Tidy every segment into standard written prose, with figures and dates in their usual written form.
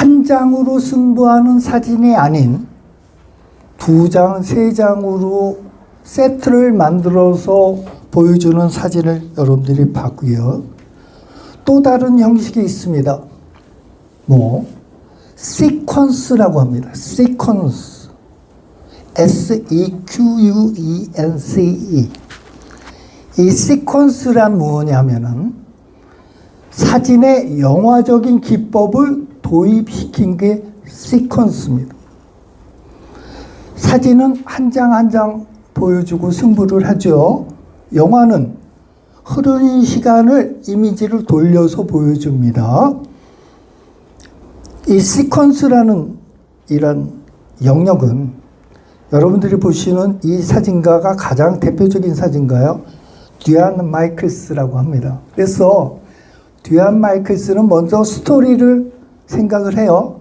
한 장으로 승부하는 사진이 아닌 두 장, 세 장으로 세트를 만들어서 보여주는 사진을 여러분들이 봤고요. 또 다른 형식이 있습니다. 시퀀스라고 합니다. 시퀀스. S-E-Q-U-E-N-C-E. 이 시퀀스란 뭐냐면은 사진에 영화적인 기법을 도입시킨 게 시퀀스입니다. 사진은 한 장 한 장 보여주고 승부를 하죠. 영화는 흐르는 시간을 이미지를 돌려서 보여줍니다. 이 시퀀스라는 이런 영역은 여러분들이 보시는 이 사진가가 가장 대표적인 사진가요. 듀안 마이클스라고 합니다. 그래서 듀안 마이클스는 먼저 스토리를 생각을 해요.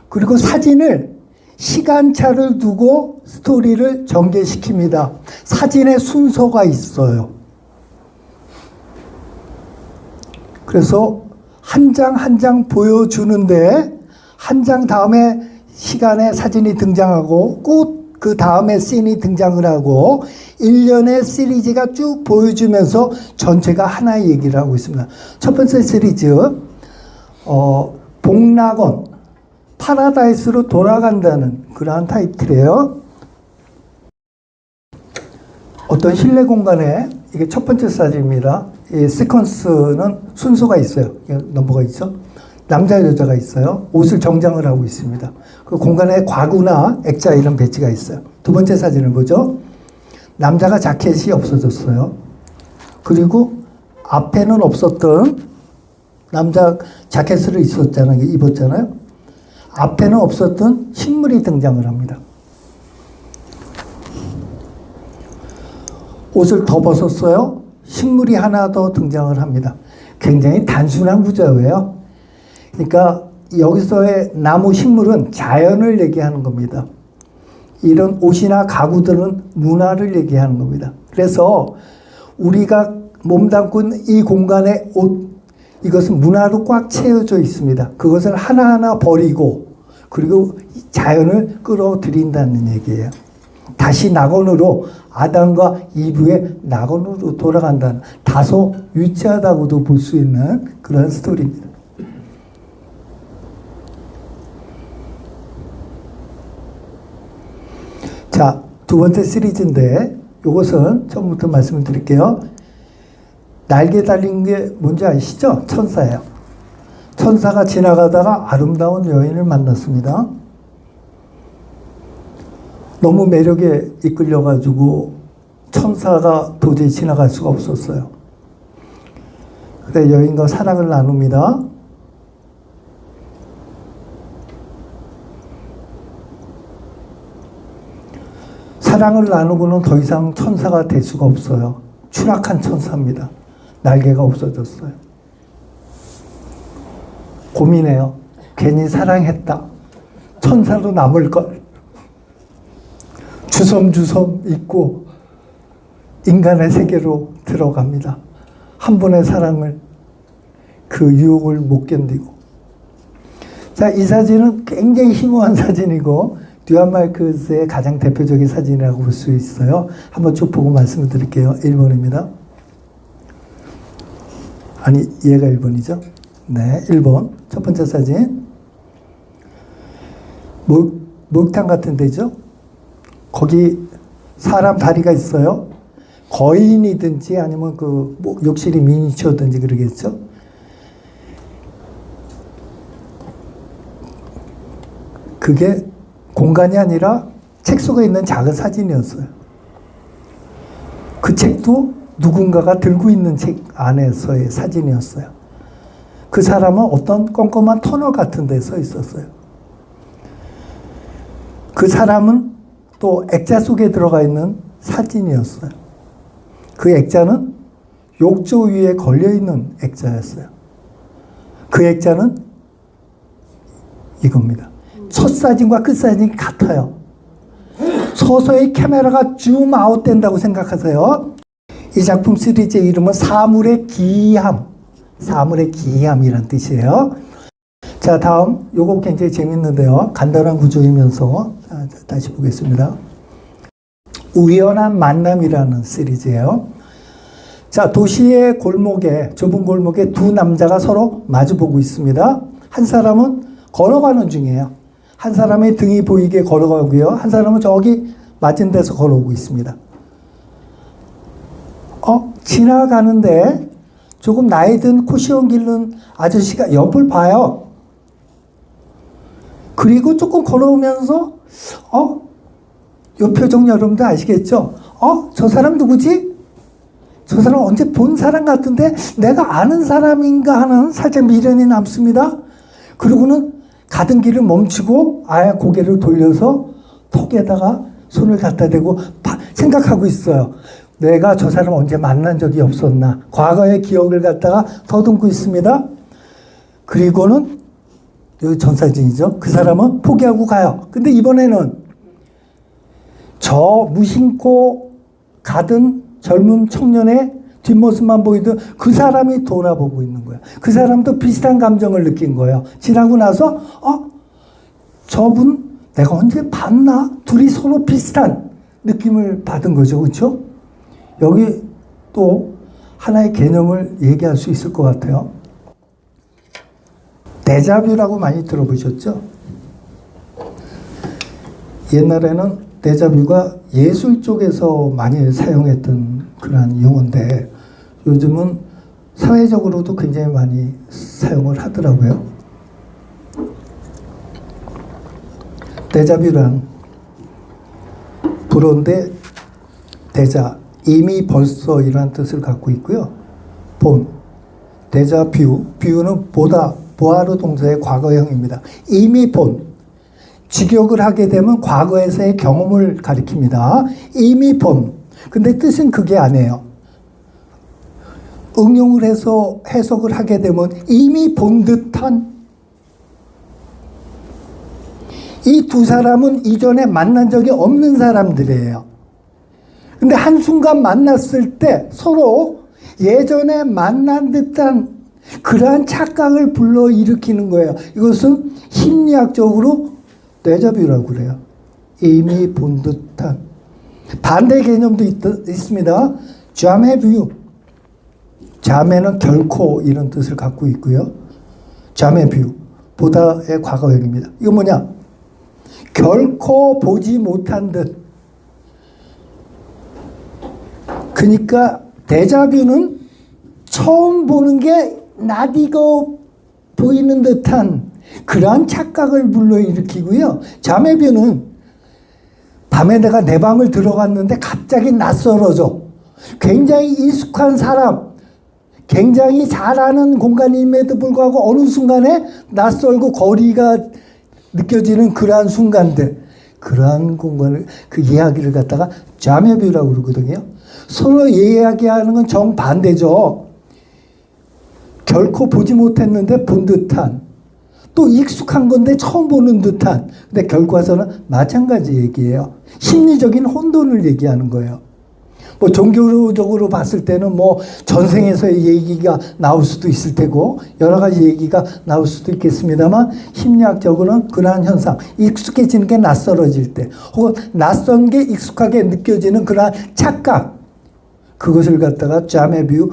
그리고 사진을 시간차를 두고 스토리를 전개시킵니다. 사진의 순서가 있어요. 그래서 한 장 한 장 보여주는데 한 장 다음에 시간에 사진이 등장하고 꼭 그 다음에 씬이 등장을 하고 일련의 시리즈가 쭉 보여주면서 전체가 하나의 얘기를 하고 있습니다. 첫 번째 시리즈 복락원 파라다이스로 돌아간다는 그러한 타이틀이에요. 어떤 실내 공간에 이게 첫 번째 사진입니다. 이 시퀀스는 순서가 있어요. 넘버가 있죠. 남자 여자가 있어요. 옷을 정장을 하고 있습니다. 그 공간에 과구나 액자 이런 배치가 있어요. 두 번째 사진을 보죠. 남자가 자켓이 없어졌어요. 그리고 앞에는 없었던 남자 자켓을 입었잖아요. 앞에는 없었던 식물이 등장을 합니다. 옷을 더 벗었어요. 식물이 하나 더 등장을 합니다. 굉장히 단순한 구조예요. 그러니까 여기서의 나무 식물은 자연을 얘기하는 겁니다. 이런 옷이나 가구들은 문화를 얘기하는 겁니다. 그래서 우리가 몸담고 있는 이 공간의 옷, 이것은 문화로 꽉 채워져 있습니다. 그것을 하나하나 버리고 그리고 자연을 끌어들인다는 얘기예요. 다시 낙원으로 아담과 이브의 낙원으로 돌아간다는 다소 유치하다고도 볼 수 있는 그런 스토리입니다. 자, 두 번째 시리즈인데 이것은 처음부터 말씀을 드릴게요. 날개 달린 게 뭔지 아시죠? 천사예요. 천사가 지나가다가 아름다운 여인을 만났습니다. 너무 매력에 이끌려가지고 천사가 도저히 지나갈 수가 없었어요. 그래 여인과 사랑을 나눕니다. 사랑을 나누고는 더 이상 천사가 될 수가 없어요. 추락한 천사입니다. 날개가 없어졌어요. 고민해요. 괜히 사랑했다. 천사로 남을걸. 주섬주섬 잊고 인간의 세계로 들어갑니다. 한 번의 사랑을 그 유혹을 못 견디고. 자, 이 사진은 굉장히 심오한 사진이고 듀안 마이클스의 가장 대표적인 사진이라고 볼 수 있어요. 한번 쭉 보고 말씀을 드릴게요. 1번입니다. 아니, 얘가 1번이죠? 네, 1번. 첫 번째 사진. 목욕탕 같은 데죠? 거기 사람 다리가 있어요. 거인이든지 아니면 욕실이 미니처든지 그러겠죠? 그게 공간이 아니라 책 속에 있는 작은 사진이었어요. 그 책도 누군가가 들고 있는 책 안에서의 사진이었어요. 그 사람은 어떤 껌껌한 터널 같은 데 서 있었어요. 그 사람은 또 액자 속에 들어가 있는 사진이었어요. 그 액자는 욕조 위에 걸려있는 액자였어요. 그 액자는 이겁니다. 첫 사진과 끝 사진이 같아요. 서서히 카메라가 줌 아웃 된다고 생각하세요. 이 작품 시리즈의 이름은 사물의 기이함. 사물의 기이함이란 뜻이에요. 자, 자, 다음 요거 굉장히 재밌는데요. 간단한 구조이면서 다시 보겠습니다. 우연한 만남이라는 시리즈예요. 자, 도시의 골목에, 좁은 골목에 두 남자가 서로 마주보고 있습니다. 한 사람은 걸어가는 중이에요. 한 사람의 등이 보이게 걸어가고요. 한 사람은 저기 맞은 데서 걸어오고 있습니다. 지나가는데 조금 나이 든 코시형 기른 아저씨가 옆을 봐요. 그리고 조금 걸어오면서 요 표정 여러분들 아시겠죠? 저 사람 누구지? 저 사람 언제 본 사람 같은데 내가 아는 사람인가 하는 살짝 미련이 남습니다. 그리고는 가던 길을 멈추고 아예 고개를 돌려서 턱에다가 손을 갖다 대고 생각하고 있어요. 내가 저 사람 언제 만난 적이 없었나. 과거의 기억을 갖다가 더듬고 있습니다. 그리고는 여기 전사진이죠. 그 사람은 포기하고 가요. 근데 이번에는 저 무심코 가던 젊은 청년의 뒷모습만 보이던 그 사람이 돌아보고 있는 거예요. 그 사람도 비슷한 감정을 느낀 거예요. 지나고 나서 저분 내가 언제 봤나? 둘이 서로 비슷한 느낌을 받은 거죠. 그렇죠? 여기 또 하나의 개념을 얘기할 수 있을 것 같아요. 데자뷰라고 많이 들어보셨죠? 옛날에는 데자뷰가 예술 쪽에서 많이 사용했던 그런 용어인데 요즘은 사회적으로도 굉장히 많이 사용을 하더라고요. 데자뷰란 불어인데 데자, 이미 벌써 이라는 뜻을 갖고 있고요. 본, 데자뷰, 뷰는 보다, 보아로 동사의 과거형입니다. 이미 본, 직역을 하게 되면 과거에서의 경험을 가리킵니다. 이미 본. 근데 뜻은 그게 아니에요. 응용을 해서 해석을 하게 되면 이미 본 듯한. 이 두 사람은 이전에 만난 적이 없는 사람들이에요. 근데 한순간 만났을 때 서로 예전에 만난 듯한 그러한 착각을 불러일으키는 거예요. 이것은 심리학적으로 데자뷰라고 그래요. 이미 본 듯한. 반대 개념도 있습니다. 자매뷰. 자매는 결코 이런 뜻을 갖고 있고요. 자매뷰. 보다의 과거형입니다. 이거 뭐냐? 결코 보지 못한 듯. 그러니까 데자뷰는 처음 보는 게 낯익어 보이는 듯한 그러한 착각을 불러일으키고요. 자매뷰는 밤에 내가 내 방을 들어갔는데 갑자기 낯설어져. 굉장히 익숙한 사람, 굉장히 잘 아는 공간임에도 불구하고 어느 순간에 낯설고 거리가 느껴지는 그러한 순간들, 그러한 공간을, 그 이야기를 갖다가 자매뷰라고 그러거든요. 서로 이야기하는 건 정반대죠. 결코 보지 못했는데 본 듯한, 또 익숙한 건데 처음 보는 듯한. 근데 결과서는 마찬가지 얘기예요. 심리적인 혼돈을 얘기하는 거예요. 뭐 종교적으로 봤을 때는 뭐 전생에서의 얘기가 나올 수도 있을 테고 여러 가지 얘기가 나올 수도 있겠습니다만 심리학적으로는 그러한 현상, 익숙해지는 게 낯설어질 때 혹은 낯선 게 익숙하게 느껴지는 그러한 착각, 그것을 갖다가 자매뷰,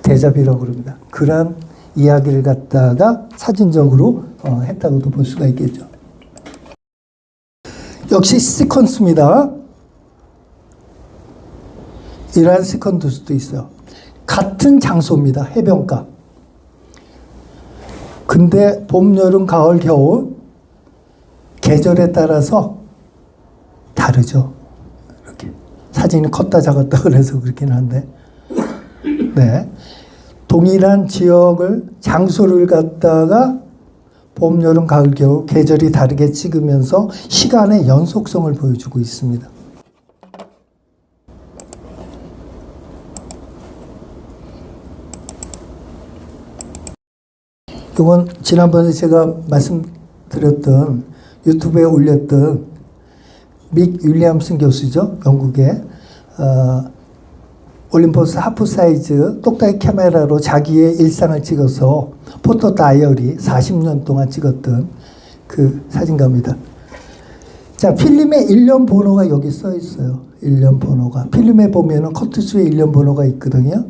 데자뷰라고 그럽니다. 그러한 이야기를 갖다가 사진적으로 했다고도 볼 수가 있겠죠. 역시 시퀀스입니다. 이러한 시퀀스도 있어요. 같은 장소입니다. 해변가. 근데 봄, 여름, 가을, 겨울 계절에 따라서 다르죠. 이렇게 사진이 컸다 작았다 그래서 그렇긴 한데, 네, 동일한 지역을 장소를 갖다가 봄, 여름, 가을, 겨울 계절이 다르게 찍으면서 시간의 연속성을 보여주고 있습니다. 이건 지난번에 제가 말씀드렸던 유튜브에 올렸던 믹 윌리엄슨 교수죠. 영국의 올림포스 하프 사이즈 똑딱이 카메라로 자기의 일상을 찍어서 포토 다이어리 40년 동안 찍었던 그 사진가입니다. 자, 필름의 일련 번호가 여기 써 있어요. 일련 번호가. 필름에 보면은 커트수의 일련 번호가 있거든요.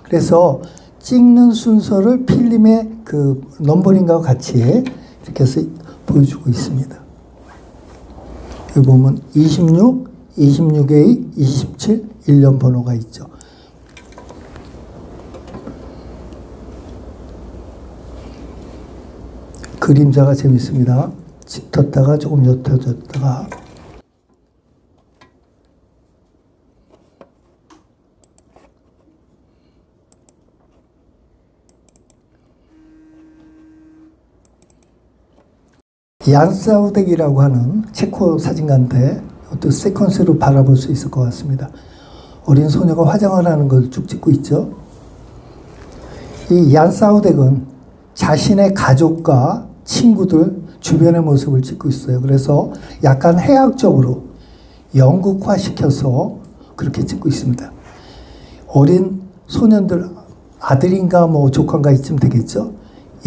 그래서 찍는 순서를 필름의 그 넘버링과 같이 이렇게 해서 보여주고 있습니다. 여기 보면 26, 26A, 27 일련 번호가 있죠. 그림자가 재밌습니다. 짙었다가 조금 옅어졌다가. 얀 사우덱이라고 하는 체코 사진가인데 또 세퀀스로 바라볼 수 있을 것 같습니다. 어린 소녀가 화장을 하는 걸 쭉 찍고 있죠. 이 얀 사우덱은 자신의 가족과 친구들 주변의 모습을 찍고 있어요. 그래서 약간 해학적으로 영국화 시켜서 그렇게 찍고 있습니다. 어린 소년들, 아들인가 뭐 조카인가 이쯤 되겠죠.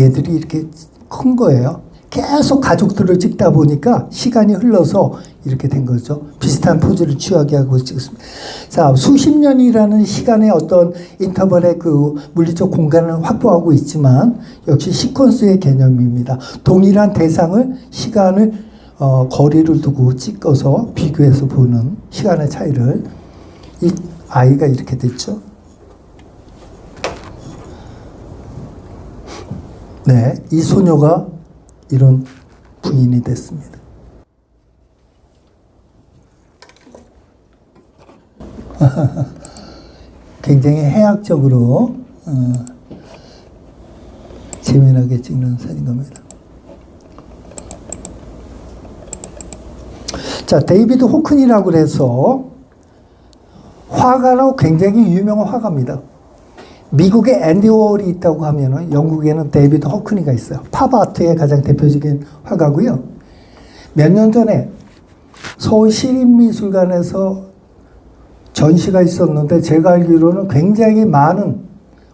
얘들이 이렇게 큰 거예요. 계속 가족들을 찍다 보니까 시간이 흘러서 이렇게 된 거죠. 비슷한 포즈를 취하게 하고 찍습니다. 자, 수십 년이라는 시간의 어떤 인터벌의 그 물리적 공간을 확보하고 있지만 역시 시퀀스의 개념입니다. 동일한 대상을 시간을 거리를 두고 찍어서 비교해서 보는 시간의 차이를. 이 아이가 이렇게 됐죠. 네, 이 소녀가 이런 부인이 됐습니다. 굉장히 해학적으로 재미나게 찍는 사진 겁니다. 자, 데이비드 호큰이라고 해서 화가로 굉장히 유명한 화가입니다. 미국에 앤디 워홀이 있다고 하면은 영국에는 데이비드 호크니가 있어요. 팝아트의 가장 대표적인 화가고요. 몇 년 전에 서울 시립미술관에서 전시가 있었는데 제가 알기로는 굉장히 많은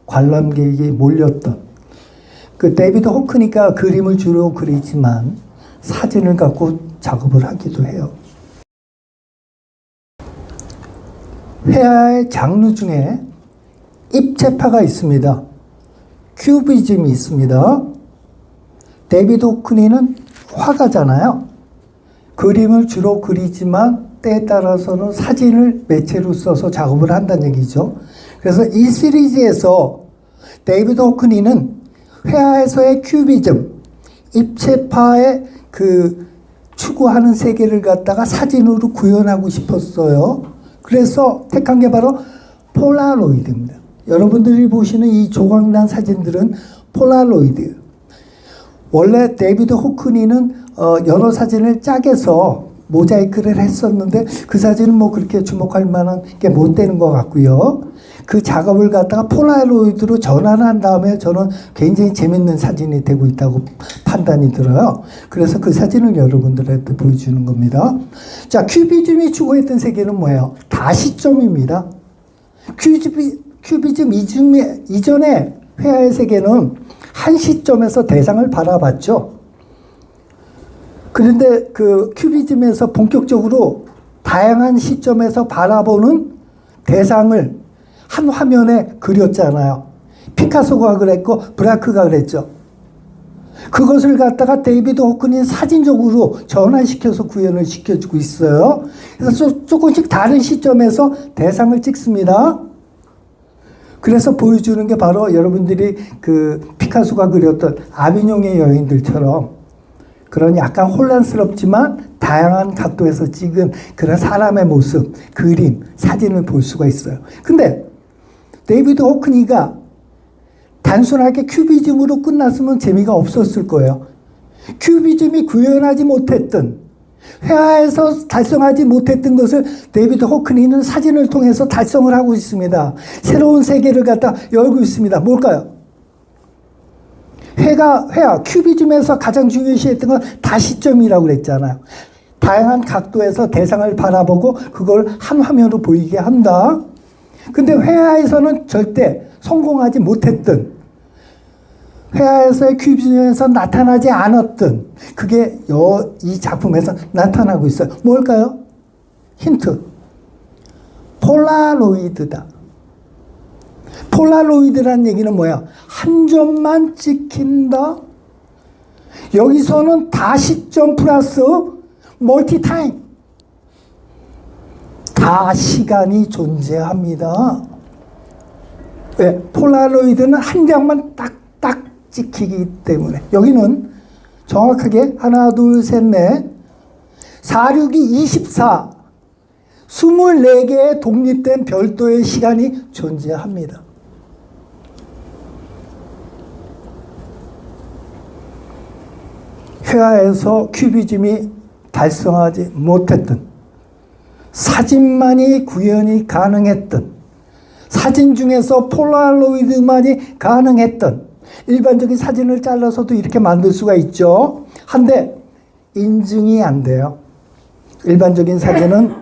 관람객이 몰렸던 그 데이비드 호크니가 그림을 주로 그리지만 사진을 갖고 작업을 하기도 해요. 회화의 장르 중에 입체파가 있습니다. 큐비즘이 있습니다. 데이비드 호크니는 화가잖아요. 그림을 주로 그리지만 때에 따라서는 사진을 매체로 써서 작업을 한다는 얘기죠. 그래서 이 시리즈에서 데이비드 호크니는 회화에서의 큐비즘, 입체파의 그 추구하는 세계를 갖다가 사진으로 구현하고 싶었어요. 그래서 택한 게 바로 폴라로이드입니다. 여러분들이 보시는 이 조각난 사진들은 폴라로이드. 원래 데이비드 호크니는 여러 사진을 짜게서 모자이크를 했었는데 그 사진은 뭐 그렇게 주목할 만한 게 못 되는 것 같고요. 그 작업을 갖다가 폴라로이드로 전환한 다음에 저는 굉장히 재밌는 사진이 되고 있다고 판단이 들어요. 그래서 그 사진을 여러분들한테 보여주는 겁니다. 자, 큐비즘이 추구했던 세계는 뭐예요? 다시점입니다. 큐비즘 이전의 회화의 세계는 한 시점에서 대상을 바라봤죠. 그런데 그 큐비즘에서 본격적으로 다양한 시점에서 바라보는 대상을 한 화면에 그렸잖아요. 피카소가 그랬고 브라크가 그랬죠. 그것을 갖다가 데이비드 호크니는 사진적으로 전환시켜서 구현을 시켜주고 있어요. 그래서 조금씩 다른 시점에서 대상을 찍습니다. 그래서 보여주는 게 바로 여러분들이 그 피카소가 그렸던 아비뇽의 여인들처럼 그런 약간 혼란스럽지만 다양한 각도에서 찍은 그런 사람의 모습, 그림, 사진을 볼 수가 있어요. 근데 데이비드 호크니가 단순하게 큐비즘으로 끝났으면 재미가 없었을 거예요. 큐비즘이 구현하지 못했던, 회화에서 달성하지 못했던 것을 데이비드 호크니는 사진을 통해서 달성을 하고 있습니다. 새로운 세계를 갖다 열고 있습니다. 뭘까요? 회화, 큐비즘에서 가장 중요시했던 건 다시점이라고 그랬잖아요. 다양한 각도에서 대상을 바라보고 그걸 한 화면으로 보이게 한다. 근데 회화에서는 절대 성공하지 못했던, 회화에서의 큐비즘에서 나타나지 않았던 그게 이 작품에서 나타나고 있어요. 뭘까요? 힌트. 폴라로이드다. 폴라로이드란 얘기는 뭐야? 한 점만 찍힌다. 여기서는 다시점 플러스 멀티타임. 다 시간이 존재합니다. 왜? 폴라로이드는 한 장만 딱딱 찍히기 때문에. 여기는 정확하게 하나, 둘, 셋, 넷, 4, 6이 24, 24개의 독립된 별도의 시간이 존재합니다. 회화에서 큐비즘이 달성하지 못했던, 사진만이 구현이 가능했던, 사진 중에서 폴라로이드만이 가능했던, 일반적인 사진을 잘라서도 이렇게 만들 수가 있죠. 한데 인증이 안 돼요. 일반적인 사진은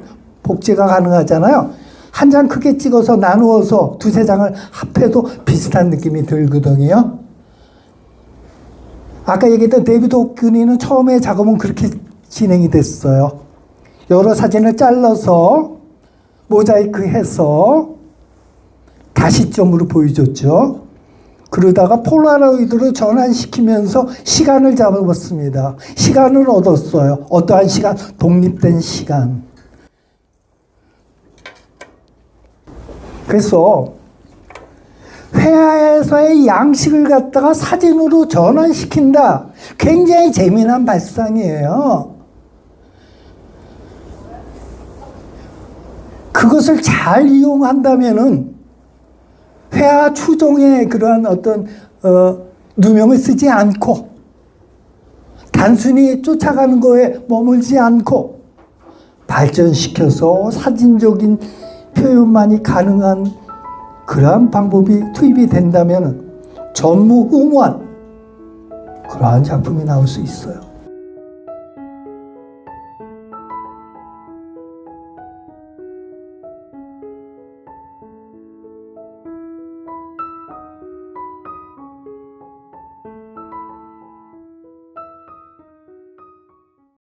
복제가 가능하잖아요. 한 장 크게 찍어서 나누어서 두세 장을 합해도 비슷한 느낌이 들거든요. 아까 얘기했던 데이비드 호크니는 처음에 작업은 그렇게 진행이 됐어요. 여러 사진을 잘라서 모자이크해서 다시점으로 보여줬죠. 그러다가 폴라로이드로 전환시키면서 시간을 잡아봤습니다. 시간을 얻었어요. 어떠한 시간? 독립된 시간. 그래서 회화에서의 양식을 갖다가 사진으로 전환시킨다. 굉장히 재미난 발상이에요. 그것을 잘 이용한다면은 회화 추종의 그러한 어떤 누명을 쓰지 않고 단순히 쫓아가는 거에 머물지 않고 발전시켜서 사진적인 표현만이 가능한 그러한 방법이 투입이 된다면 전무후무한 그러한 작품이 나올 수 있어요.